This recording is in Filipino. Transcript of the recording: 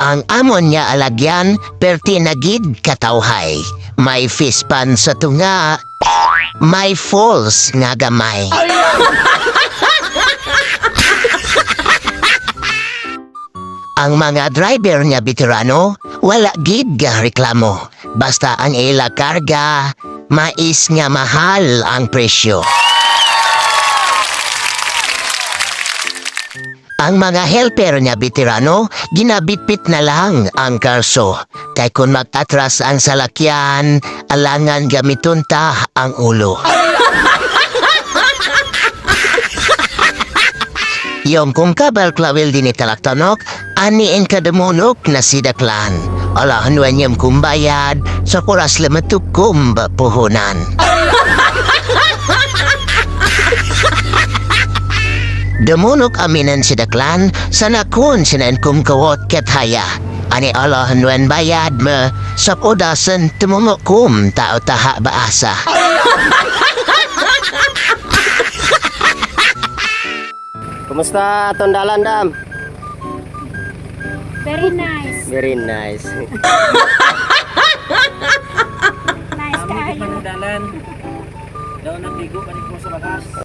Ang amon niya alagyan perti nagid katawhay. May fispan sa tunga, may falls nga gamay. Ang mga driver niya veterano, wala gid nga reklamo. Basta ang ila karga, mais nga mahal ang presyo. Ang mga helper niya veterano, ginabitbit na lang ang karso. Kay kung magtatras ang salakyan, alangan gamiton ta ang ulo. Yung kung kabal klawil din italaktanok, aniin kadamunok na sidaklan. Alahan wanyam kumbayad, sa kuras lamatuk kumba puhunan. Damunok aminan sidaklan, sanakun sinan kumkawot kathaya. Ani alahan wan bayad mo, sa podasan tumunukum tao taha baasa. Kumusta atong dalan, Dam? Very nice. Very nice. Nice kayo. Dalan. Daw nang ligo kaniko sa bakas.